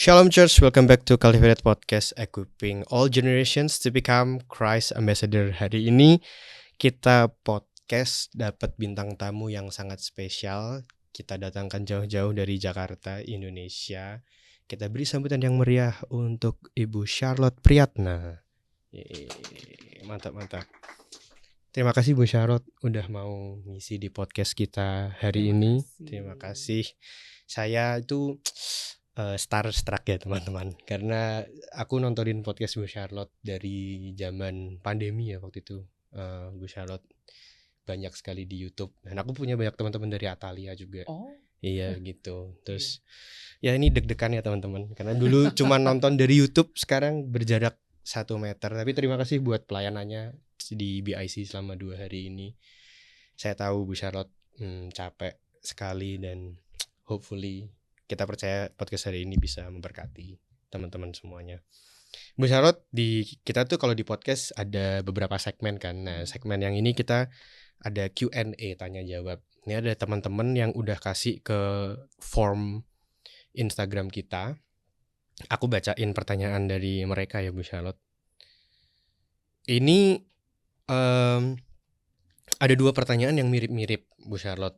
Shalom Church, welcome back to Cultivated Podcast, equipping all generations to become Christ Ambassador. Hari ini kita podcast dapat bintang tamu yang sangat spesial. Kita datangkan jauh-jauh dari Jakarta, Indonesia. Kita beri sambutan yang meriah untuk Ibu Charlotte Priyatna. Mantap. Terima kasih Bu Charlotte udah mau ngisi di podcast kita hari ini. Terima kasih. Saya itu starstruck ya teman-teman, karena aku nontonin podcast Bu Charlotte dari zaman pandemi ya waktu itu. Bu Charlotte banyak sekali di YouTube, dan aku punya banyak teman-teman dari Atalia juga. Iya gitu. Terus ya ini deg-degan ya teman-teman, karena dulu cuma nonton dari YouTube, sekarang berjarak 1 meter. Tapi terima kasih buat pelayanannya di BIC selama 2 hari ini. Saya tahu Bu Charlotte capek sekali, dan hopefully kita percaya podcast hari ini bisa memberkati teman-teman semuanya. Bu Charlotte, kita tuh kalau di podcast ada beberapa segmen kan. Nah, segmen yang ini kita ada Q&A, tanya jawab. Ini ada teman-teman yang udah kasih ke form Instagram kita. Aku bacain pertanyaan dari mereka ya Bu Charlotte. Ini ada 2 pertanyaan yang mirip-mirip Bu Charlotte.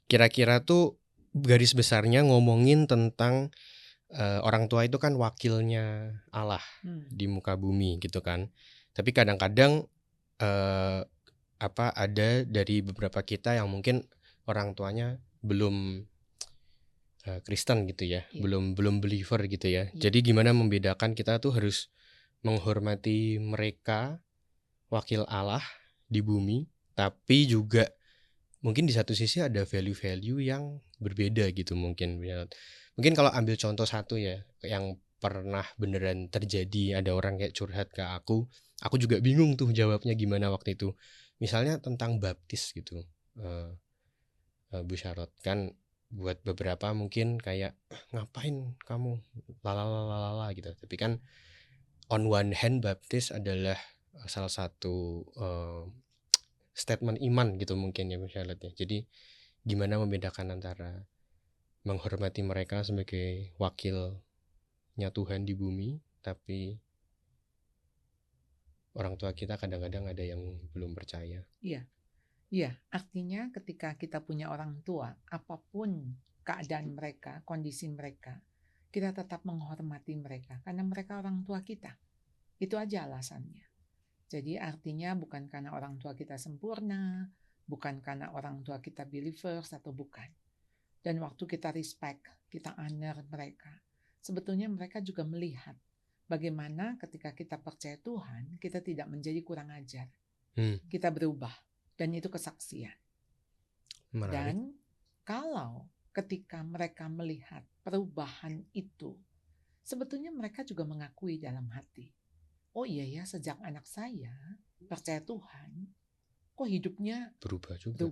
Kira-kira tuh garis besarnya ngomongin tentang orang tua itu kan wakilnya Allah di muka bumi gitu kan. Tapi kadang-kadang ada dari beberapa kita yang mungkin orang tuanya belum Kristen gitu ya, belum believer gitu ya. Jadi gimana membedakan, kita tuh harus menghormati mereka, wakil Allah di bumi, tapi juga mungkin di satu sisi ada value-value yang berbeda gitu mungkin. Mungkin kalau ambil contoh satu ya, yang pernah beneran terjadi, ada orang kayak curhat ke aku juga bingung tuh jawabnya gimana waktu itu. Misalnya tentang baptis gitu, Bu Charlotte, kan buat beberapa mungkin kayak ngapain kamu lalalala gitu. Tapi kan on one hand baptis adalah salah satu statement iman gitu mungkin ya Bu Charlotte ya. Jadi gimana membedakan antara menghormati mereka sebagai wakilnya Tuhan di bumi, tapi orang tua kita kadang-kadang ada yang belum percaya. Iya, artinya ketika kita punya orang tua, apapun keadaan mereka, kondisi mereka, kita tetap menghormati mereka karena mereka orang tua kita. Itu aja alasannya. Jadi artinya bukan karena orang tua kita sempurna, bukan karena orang tua kita believers atau bukan. Dan waktu kita respect, kita honor mereka, sebetulnya mereka juga melihat bagaimana ketika kita percaya Tuhan, kita tidak menjadi kurang ajar. Kita berubah, dan itu kesaksian. Menarik. Dan kalau ketika mereka melihat perubahan itu, sebetulnya mereka juga mengakui dalam hati, oh iya ya, sejak anak saya percaya Tuhan, kok hidupnya berubah juga.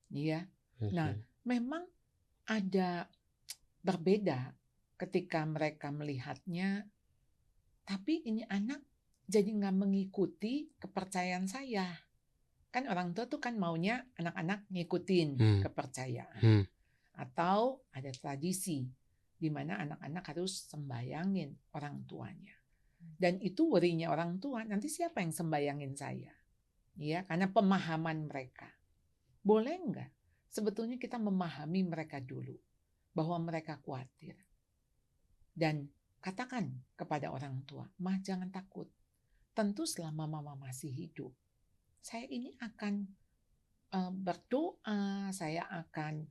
Iya. Nah, memang ada berbeda ketika mereka melihatnya, tapi ini anak jadi nggak mengikuti kepercayaan saya. Kan orang tua tuh kan maunya anak-anak ngikutin kepercayaan. Atau ada tradisi di mana anak-anak harus sembayangin orang tuanya. Dan itu worry-nya orang tua, nanti siapa yang sembayangin saya? Ya, karena pemahaman mereka. Boleh enggak? Sebetulnya kita memahami mereka dulu, bahwa mereka khawatir. Dan katakan kepada orang tua, "Mah, jangan takut. Tentu selama mama masih hidup, saya ini akan berdoa, saya akan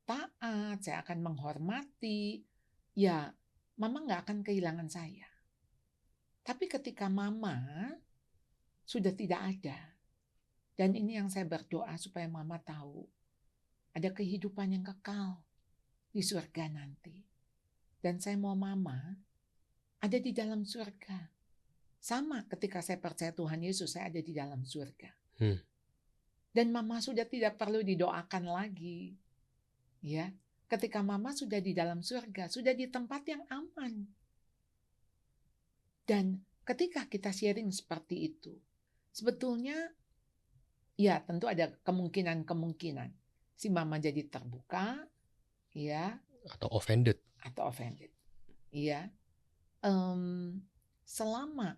taat, saya akan menghormati. Ya, mama nggak akan kehilangan saya. Tapi ketika mama sudah tidak ada, dan ini yang saya berdoa supaya mama tahu, ada kehidupan yang kekal di surga nanti. Dan saya mau mama ada di dalam surga. Sama ketika saya percaya Tuhan Yesus, saya ada di dalam surga. Dan mama sudah tidak perlu didoakan lagi. Ya, ketika mama sudah di dalam surga, sudah di tempat yang aman. Dan ketika kita sharing seperti itu, sebetulnya ya tentu ada kemungkinan si mama jadi terbuka, ya, atau offended. Iya. Selama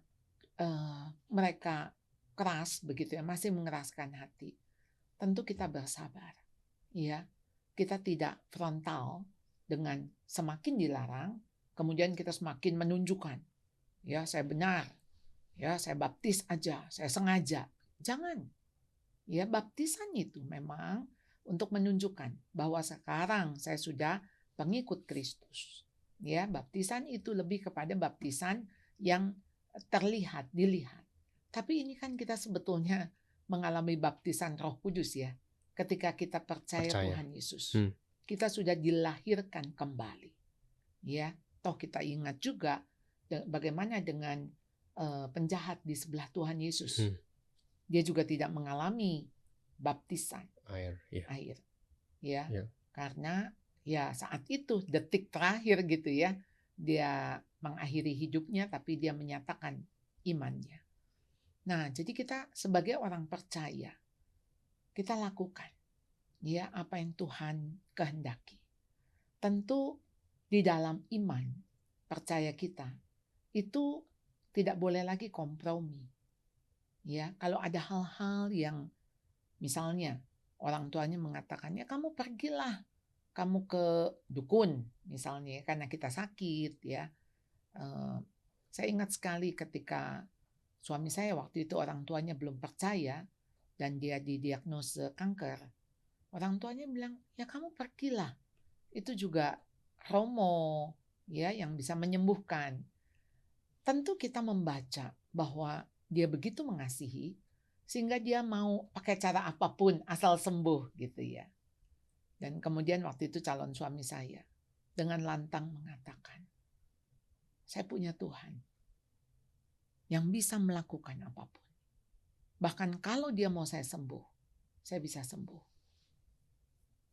mereka keras begitu ya, masih mengeraskan hati, tentu kita bersabar. Ya, kita tidak frontal dengan semakin dilarang, kemudian kita semakin menunjukkan, ya saya benar, ya saya baptis aja, saya sengaja. Jangan. Ya, baptisan itu memang untuk menunjukkan bahwa sekarang saya sudah pengikut Kristus. Ya, baptisan itu lebih kepada baptisan yang terlihat, dilihat. Tapi ini kan kita sebetulnya mengalami baptisan Roh Kudus ya. Ketika kita percaya. Tuhan Yesus. Kita sudah dilahirkan kembali. Ya, toh kita ingat juga bagaimana dengan penjahat di sebelah Tuhan Yesus. Dia juga tidak mengalami baptisan air. Ya. Karena ya saat itu detik terakhir gitu ya, dia mengakhiri hidupnya tapi dia menyatakan imannya. Nah, jadi kita sebagai orang percaya, kita lakukan ya apa yang Tuhan kehendaki. Tentu di dalam iman percaya kita itu tidak boleh lagi kompromi. Ya, kalau ada hal-hal yang misalnya orang tuanya mengatakan, ya kamu pergilah, kamu ke dukun misalnya karena kita sakit ya. Saya ingat sekali ketika suami saya waktu itu orang tuanya belum percaya dan dia didiagnosa kanker. Orang tuanya bilang, ya kamu pergilah. Itu juga Romo ya yang bisa menyembuhkan. Tentu kita membaca bahwa dia begitu mengasihi sehingga dia mau pakai cara apapun asal sembuh gitu ya. Dan kemudian waktu itu calon suami saya dengan lantang mengatakan, saya punya Tuhan yang bisa melakukan apapun. Bahkan kalau dia mau saya sembuh, saya bisa sembuh.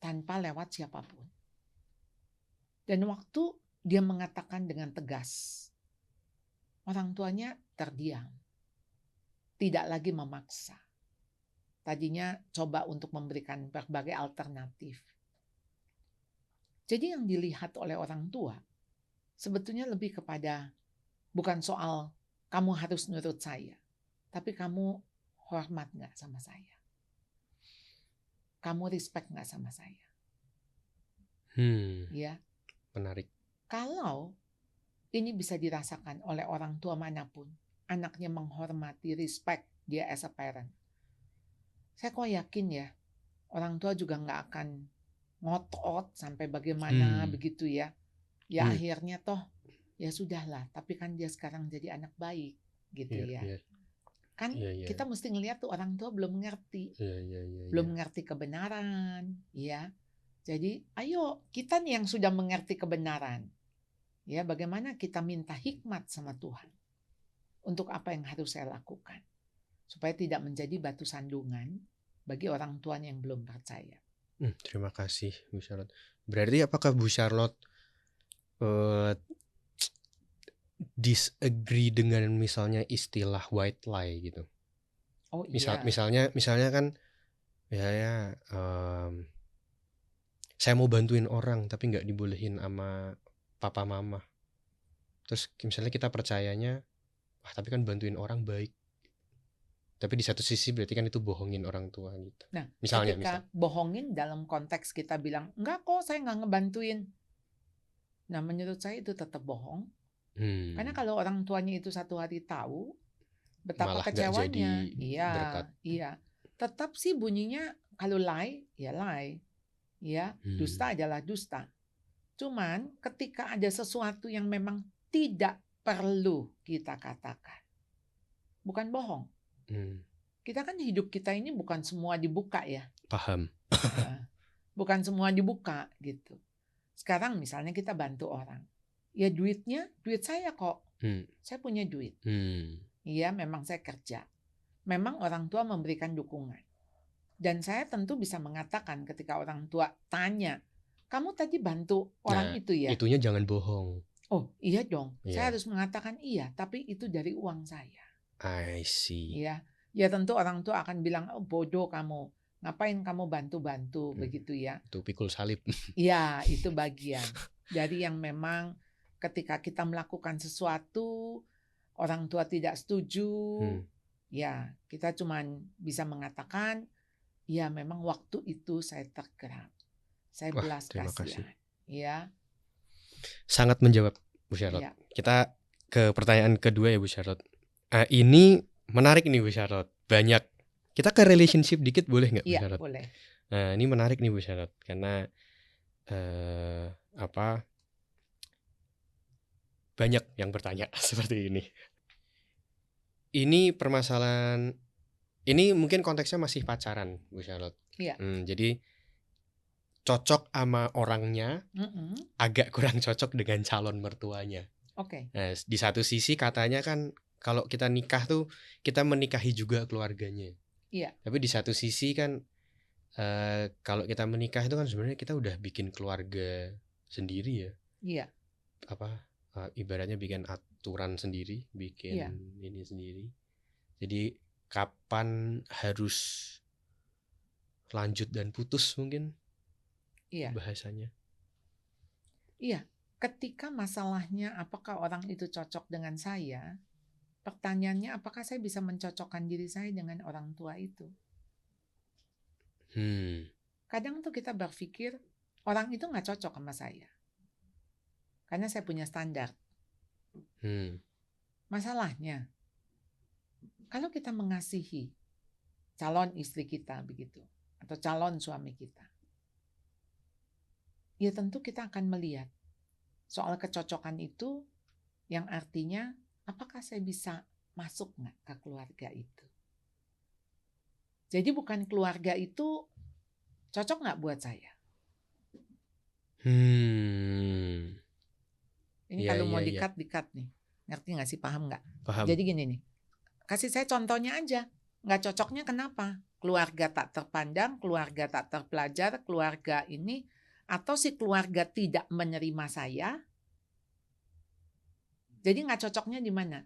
Tanpa lewat siapapun. Dan waktu dia mengatakan dengan tegas, orang tuanya terdiam. Tidak lagi memaksa. Tadinya coba untuk memberikan berbagai alternatif. Jadi yang dilihat oleh orang tua sebetulnya lebih kepada bukan soal kamu harus nurut saya, tapi kamu hormat nggak sama saya? Kamu respect nggak sama saya? Ya, menarik. Kalau ini bisa dirasakan oleh orang tua manapun, anaknya menghormati, respect dia as a parent. Saya kok yakin ya, orang tua juga nggak akan ngotot sampai bagaimana begitu ya. Ya akhirnya toh ya sudahlah, tapi kan dia sekarang jadi anak baik gitu ya. Kan kita mesti ngelihat tuh orang tua belum mengerti. Belum mengerti kebenaran ya. Jadi ayo kita nih yang sudah mengerti kebenaran. Ya, bagaimana kita minta hikmat sama Tuhan untuk apa yang harus saya lakukan supaya tidak menjadi batu sandungan bagi orang tua yang belum percaya. Terima kasih Bu Charlotte. Berarti apakah Bu Charlotte disagree dengan misalnya istilah white lie gitu? Oh iya. Misalnya kan saya mau bantuin orang tapi nggak dibolehin sama papa mama. Terus misalnya kita percayanya, tapi kan bantuin orang baik. Tapi di satu sisi berarti kan itu bohongin orang tua gitu. Nah, ketika bohongin dalam konteks kita bilang, enggak kok saya nggak ngebantuin. Nah, menurut saya itu tetap bohong. Karena kalau orang tuanya itu satu hari tahu betapa malah kecewanya. Iya. Tetap sih bunyinya kalau lie, ya lie. Ya, dusta adalah dusta. Cuman ketika ada sesuatu yang memang tidak perlu kita katakan, bukan bohong. Kita kan hidup kita ini bukan semua dibuka ya. Paham. Bukan semua dibuka gitu. Sekarang misalnya kita bantu orang, ya duitnya duit saya kok. Saya punya duit. Iya, memang saya kerja. Memang orang tua memberikan dukungan. Dan saya tentu bisa mengatakan ketika orang tua tanya, kamu tadi bantu orang itu ya? Itunya jangan bohong. Oh iya dong, saya Iya. harus mengatakan iya, tapi itu dari uang saya. I see. Ya, ya tentu orang tua akan bilang, oh, bodoh kamu, ngapain kamu bantu-bantu begitu ya? Itu pikul salib. Ya, itu bagian dari yang memang ketika kita melakukan sesuatu, orang tua tidak setuju, ya kita cuman bisa mengatakan, ya memang waktu itu saya tergerak, saya belas kasihan, ya. Sangat menjawab Bu Charlotte. Ya. Kita ke pertanyaan kedua ya Bu Charlotte. Ini menarik nih Bu Charlotte. Banyak. Kita ke relationship dikit boleh nggak Bu Charlotte? Boleh. Nah ini menarik nih Bu Charlotte karena banyak yang bertanya seperti ini. Ini permasalahan. Ini mungkin konteksnya masih pacaran Bu Charlotte. Iya. Jadi cocok sama orangnya, agak kurang cocok dengan calon mertuanya. Oke. Nah, di satu sisi katanya kan kalau kita nikah tuh kita menikahi juga keluarganya. Iya. Tapi di satu sisi kan kalau kita menikah itu kan sebenarnya kita udah bikin keluarga sendiri ya. Iya. Ibaratnya bikin aturan sendiri, bikin ini sendiri. Jadi kapan harus lanjut dan putus mungkin? Iya. Bahasanya. Iya, ketika masalahnya apakah orang itu cocok dengan saya, pertanyaannya apakah saya bisa mencocokkan diri saya dengan orang tua itu. Kadang tuh kita berpikir orang itu nggak cocok sama saya, karena saya punya standar. Masalahnya, kalau kita mengasihi calon istri kita begitu, atau calon suami kita, ya tentu kita akan melihat soal kecocokan itu yang artinya apakah saya bisa masuk nggak ke keluarga itu. Jadi bukan keluarga itu cocok nggak buat saya. Ini kalau mau di-cut nih. Ngerti nggak sih, paham nggak? Paham. Jadi gini nih, kasih saya contohnya aja. Nggak cocoknya kenapa? Keluarga tak terpandang, keluarga tak terpelajar, keluarga ini, atau si keluarga tidak menerima saya. Jadi nggak cocoknya di mana?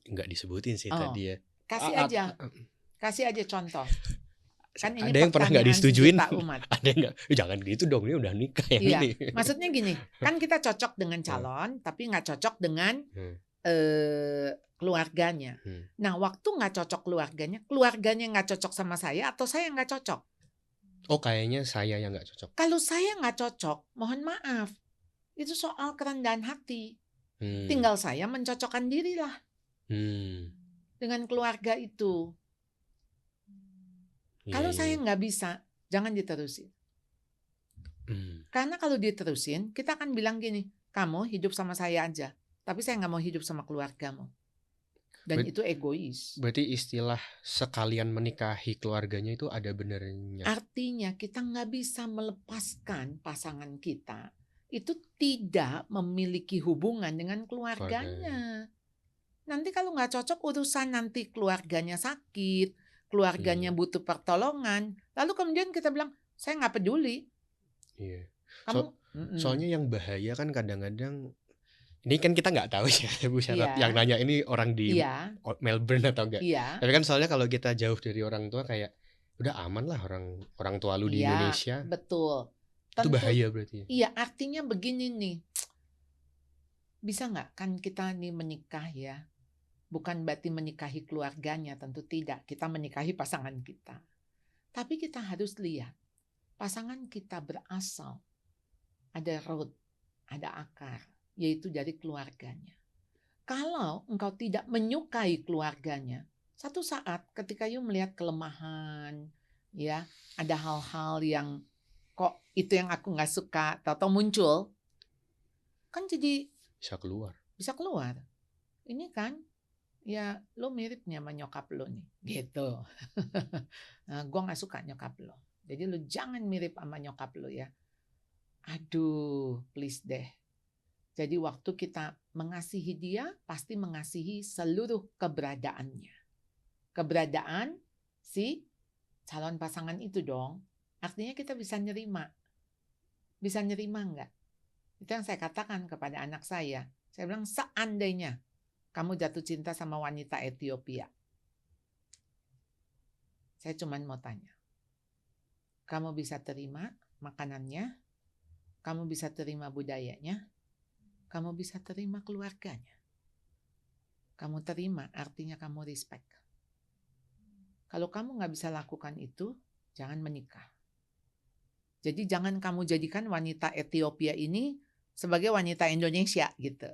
Nggak disebutin sih tadi ya. Kasih aja contoh. Kan ini ada yang pernah nggak disetujuin? Ada yang nggak? Jangan gitu dong, ini udah nikah yang ini. Maksudnya gini, kan kita cocok dengan calon, tapi nggak cocok dengan keluarganya. Nah, waktu nggak cocok keluarganya nggak cocok sama saya, atau saya nggak cocok? Oh, kayaknya saya yang nggak cocok. Kalau saya nggak cocok, mohon maaf, itu soal kerendahan hati. Tinggal saya mencocokkan diri lah dengan keluarga itu. Kalau saya nggak bisa, jangan diterusin. Karena kalau diterusin, kita akan bilang gini, kamu hidup sama saya aja, tapi saya nggak mau hidup sama keluargamu. Dan itu egois. Berarti istilah sekalian menikahi keluarganya itu ada benernya. Artinya kita nggak bisa melepaskan pasangan kita itu tidak memiliki hubungan dengan keluarganya. Nanti kalau nggak cocok urusan, nanti keluarganya sakit, keluarganya butuh pertolongan, lalu kemudian kita bilang saya nggak peduli. Iya. Soalnya yang bahaya kan kadang-kadang, ini kan kita nggak tahu ya Bu Charlotte, yang nanya ini orang di Melbourne atau enggak. Tapi kan soalnya kalau kita jauh dari orang tua kayak udah aman lah orang tua lu di Indonesia. Betul. Itu bahaya berarti. Iya, artinya begini nih. Bisa nggak kan kita nih menikah ya? Bukan berarti menikahi keluarganya, tentu tidak. Kita menikahi pasangan kita. Tapi kita harus lihat pasangan kita berasal, ada root, ada akar, yaitu dari keluarganya. Kalau engkau tidak menyukai keluarganya, satu saat ketika you melihat kelemahan, ya, ada hal-hal yang kok itu yang aku nggak suka, atau muncul, kan jadi bisa keluar. Ini kan, ya lo miripnya sama nyokap lo nih, gitu. Nah, gue nggak suka nyokap lo, jadi lo jangan mirip sama nyokap lo ya. Aduh, please deh. Jadi waktu kita mengasihi dia, pasti mengasihi seluruh keberadaannya. Keberadaan si calon pasangan itu dong. Artinya kita bisa nerima. Bisa nerima enggak? Itu yang saya katakan kepada anak saya. Saya bilang, seandainya kamu jatuh cinta sama wanita Ethiopia, saya cuma mau tanya, kamu bisa terima makanannya, kamu bisa terima budayanya, kamu bisa terima keluarganya. Kamu terima artinya kamu respect. Kalau kamu nggak bisa lakukan itu, jangan menikah. Jadi jangan kamu jadikan wanita Ethiopia ini sebagai wanita Indonesia gitu.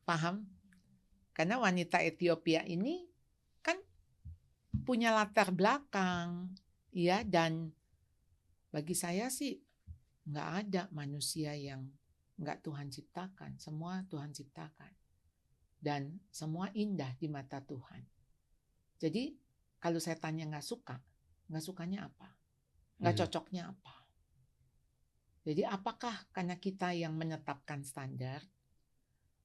Paham? Karena wanita Ethiopia ini kan punya latar belakang, ya, dan bagi saya sih nggak ada manusia yang nggak Tuhan ciptakan. Semua Tuhan ciptakan. Dan semua indah di mata Tuhan. Jadi kalau saya tanya nggak sukanya apa? Nggak cocoknya apa? Jadi apakah karena kita yang menetapkan standar,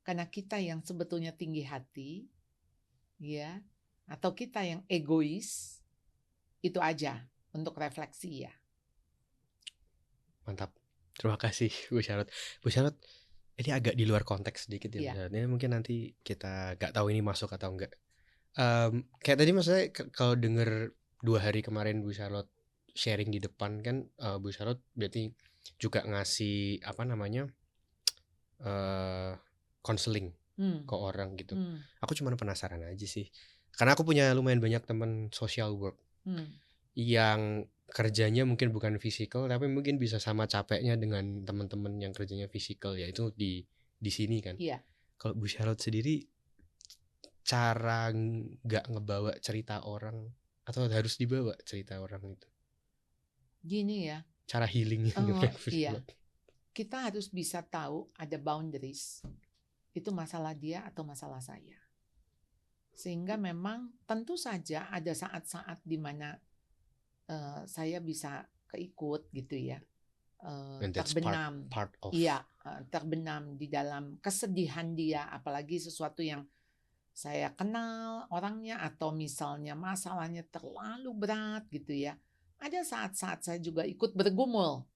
karena kita yang sebetulnya tinggi hati, ya, atau kita yang egois? Itu aja untuk refleksi ya. Mantap. Terima kasih Bu Charlotte. Bu Charlotte, ini agak di luar konteks sedikit ya. Iya. Ini mungkin nanti kita nggak tahu ini masuk atau enggak. Kayak tadi maksudnya kalau denger 2 hari kemarin Bu Charlotte sharing di depan kan, Bu Charlotte berarti juga ngasih apa namanya counseling ke orang gitu. Aku cuma penasaran aja sih, karena aku punya lumayan banyak teman social work yang kerjanya mungkin bukan fisikal, tapi mungkin bisa sama capeknya dengan teman-teman yang kerjanya fisikal, yaitu di sini kan. Iya. Kalau Bu Charlotte sendiri, cara nggak ngebawa cerita orang atau harus dibawa cerita orang itu? Gini ya. Cara healingnya Iya. Kita harus bisa tahu ada boundaries. Itu masalah dia atau masalah saya. Sehingga memang tentu saja ada saat-saat di mana saya bisa keikut gitu ya. Terbenam. Iya, terbenam di dalam kesedihan dia, apalagi sesuatu yang saya kenal orangnya atau misalnya masalahnya terlalu berat gitu ya. Ada saat-saat saya juga ikut bergumul,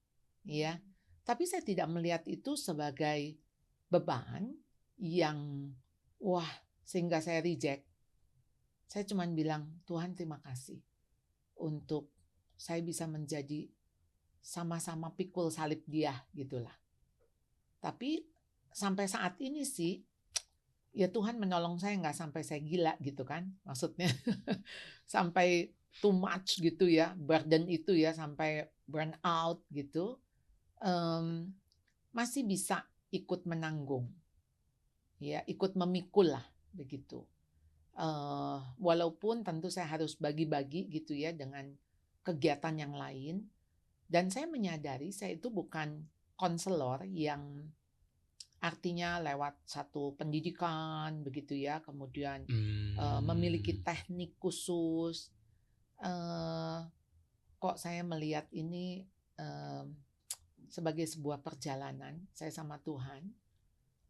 ya. Tapi saya tidak melihat itu sebagai beban yang wah sehingga saya reject. Saya cuma bilang, Tuhan terima kasih untuk saya bisa menjadi sama-sama pikul salib dia gitulah. Tapi sampai saat ini sih ya Tuhan menolong saya nggak sampai saya gila gitu kan, maksudnya sampai too much gitu ya, burden itu ya, sampai burn out gitu, masih bisa ikut menanggung, ya ikut memikul lah begitu. Walaupun tentu saya harus bagi-bagi gitu ya dengan kegiatan yang lain, dan saya menyadari saya itu bukan konselor yang artinya lewat satu pendidikan begitu ya, kemudian memiliki teknik khusus. Kok saya melihat ini sebagai sebuah perjalanan saya sama Tuhan.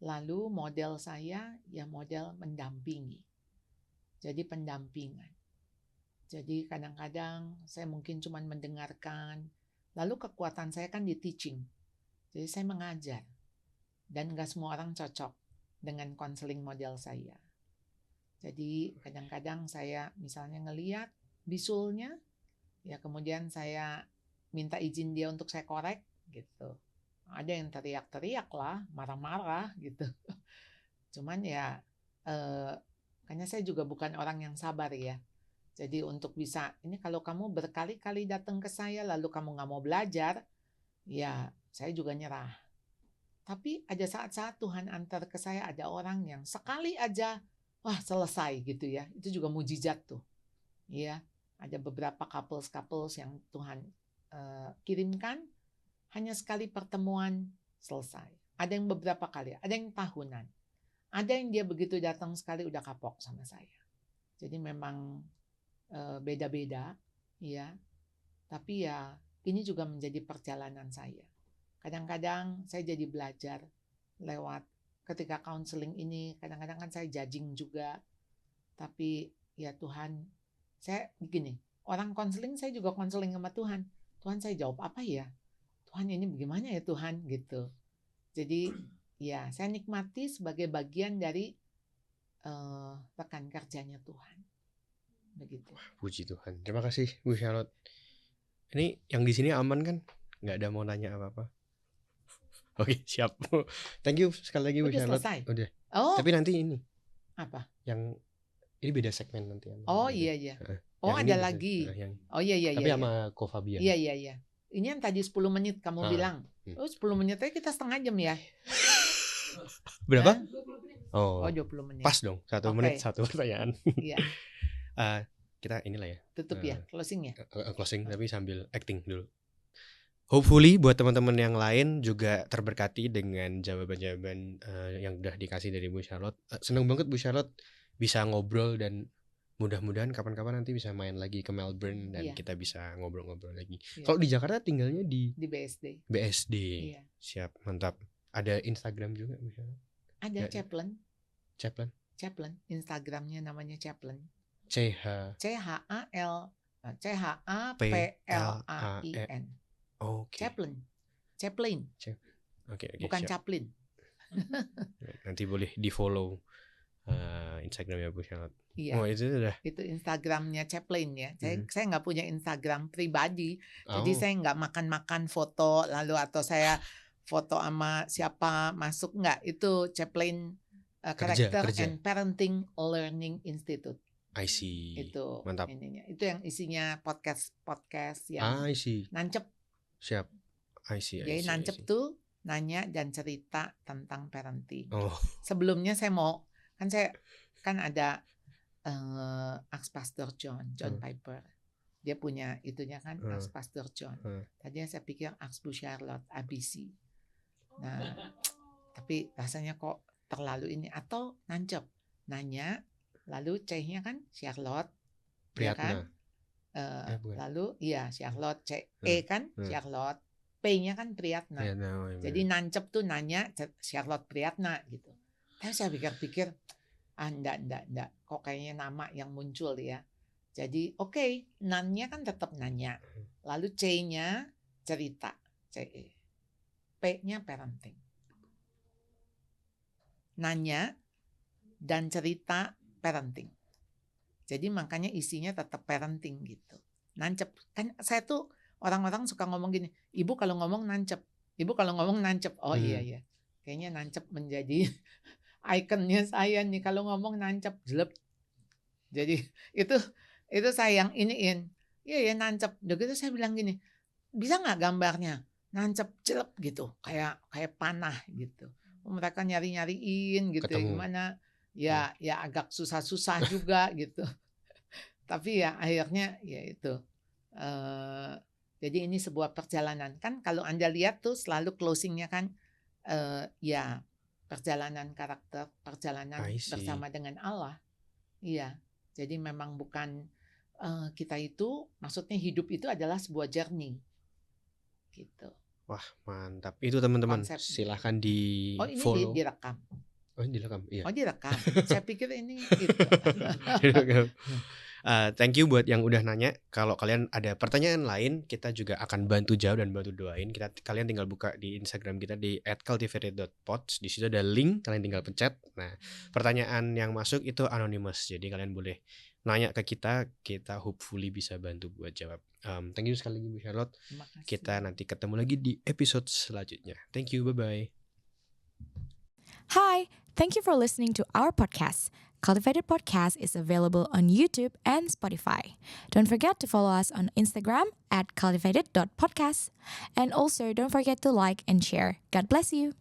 Lalu model saya ya model mendampingi. Jadi pendampingan. Jadi kadang-kadang saya mungkin cuma mendengarkan. Lalu kekuatan saya kan di teaching. Jadi saya mengajar. Dan nggak semua orang cocok dengan konseling model saya. Jadi kadang-kadang saya misalnya ngeliat bisulnya, ya kemudian saya minta izin dia untuk saya korek gitu. Ada yang teriak-teriak lah, marah-marah gitu. Cuman ya, karena saya juga bukan orang yang sabar ya. Jadi untuk bisa, ini kalau kamu berkali-kali datang ke saya lalu kamu nggak mau belajar, ya saya juga nyerah. Tapi ada saat-saat Tuhan antar ke saya ada orang yang sekali aja, wah selesai gitu ya. Itu juga mujizat tuh. Ya, ada beberapa couples yang Tuhan kirimkan, hanya sekali pertemuan selesai. Ada yang beberapa kali, ada yang tahunan. Ada yang dia begitu datang sekali udah kapok sama saya. Jadi memang beda-beda, ya. Tapi ya ini juga menjadi perjalanan saya. Kadang-kadang saya jadi belajar lewat ketika counseling ini, kadang-kadang kan saya judging juga. Tapi ya Tuhan Saya begini, orang konseling saya juga konseling sama Tuhan. Tuhan saya jawab apa ya? Tuhan ini bagaimana ya Tuhan gitu. Jadi ya saya nikmati sebagai bagian dari rekan kerjanya Tuhan. Begitu. Puji Tuhan. Terima kasih Bu Charlotte. Ini yang di sini aman kan? Nggak ada mau nanya apa-apa. Oke, siap. Thank you sekali lagi Bu Udah Charlotte. selesai? Udah. Oh. Tapi nanti ini. Apa? Yang ini beda segmen nanti. Oh iya. Oh ada lagi. Oh iya. Tapi sama Ko Fabian. Iya. Ini yang tadi 10 menit kamu bilang. Oh 10 menit aja kita setengah jam ya. Berapa? Oh 20 menit. Pas dong, 1 menit 1 pertanyaan. Iya. Kita inilah ya. Tutup ya, closing ya. Closing tapi sambil acting dulu. Hopefully buat teman-teman yang lain juga terberkati dengan jawaban-jawaban yang udah dikasih dari Bu Charlotte. Seneng banget Bu Charlotte bisa ngobrol dan mudah-mudahan kapan-kapan nanti bisa main lagi ke Melbourne dan kita bisa ngobrol-ngobrol lagi. Kalau di Jakarta tinggalnya di BSD. BSD. Iya. Siap, mantap. Ada Instagram juga Bu Charlotte? Ada Chaplain. Chaplain. Instagramnya namanya Chaplain. CHAPLAIN. Okay. Chaplain. Oke, bukan siap. Chaplin. Nanti boleh di follow Instagramnya Bu Charlotte. Iya. Oh itu udah. Itu Instagramnya Chaplain ya. Saya nggak punya Instagram pribadi, jadi saya nggak makan foto lalu atau saya foto sama siapa masuk nggak. Itu Chaplain Character and Parenting Learning Institute. I see. Itu mantap. Ininya. Itu yang isinya podcast yang I see. nancep. Siap. I see. Jadi nancep tuh nanya dan cerita tentang parenting. Oh. Sebelumnya saya kan ada Ask Pastor John Piper. Dia punya itunya kan Ask Pastor John. Tadinya saya pikir Ask Bu Charlotte ABC. Nah, tapi rasanya kok terlalu ini atau nancep. Nanya lalu C-nya kan Charlotte. Priyatna. Ya kan? Lalu Charlotte C-E kan Charlotte. P-nya kan Priyatna. Jadi nancep tuh nanya Charlotte Priyatna gitu. Tapi saya pikir-pikir enggak. Kok kayaknya nama yang muncul ya. Jadi nan-nya kan tetap nanya. Lalu C-nya cerita, C-E. P-nya parenting. Nanya dan cerita parenting. Jadi makanya isinya tetap parenting gitu. Nancep. Kan saya tuh orang-orang suka ngomong gini, ibu kalau ngomong nancep. Oh iya. Kayaknya nancep menjadi ikonnya saya nih kalau ngomong nancep jelek. Jadi itu saya yang iniin. Iya nancep. Udah gitu saya bilang gini, bisa nggak gambarnya nancep jelek gitu, kayak panah gitu. Mereka nyariin gitu. Ketemu. Gimana? Ya agak susah juga gitu. Tapi ya akhirnya ya itu. Jadi ini sebuah perjalanan kan kalau Anda lihat tuh selalu closingnya kan perjalanan karakter, perjalanan bersama dengan Allah. Iya. Jadi memang bukan kita itu maksudnya hidup itu adalah sebuah journey. Gitu. Wah, mantap. Itu teman-teman silahkan di follow. Ini direkam. Oh, direkam. Iya. Oh, direkam. Saya pikir ini gitu. Thank you buat yang udah nanya. Kalau kalian ada pertanyaan lain, kita juga akan bantu jawab dan bantu doain. Kalian tinggal buka di Instagram kita di @cultivated.pods. Di situ ada link, kalian tinggal pencet. Nah, pertanyaan yang masuk itu anonymous. Jadi kalian boleh nanya ke kita hopefully bisa bantu buat jawab. Thank you sekali lagi Bu Charlotte. Kita nanti ketemu lagi di episode selanjutnya. Thank you, bye-bye. Hi, thank you for listening to our podcast. Cultivated Podcast is available on YouTube and Spotify. Don't forget to follow us on Instagram @cultivated.podcast. And also don't forget to like and share. God bless you.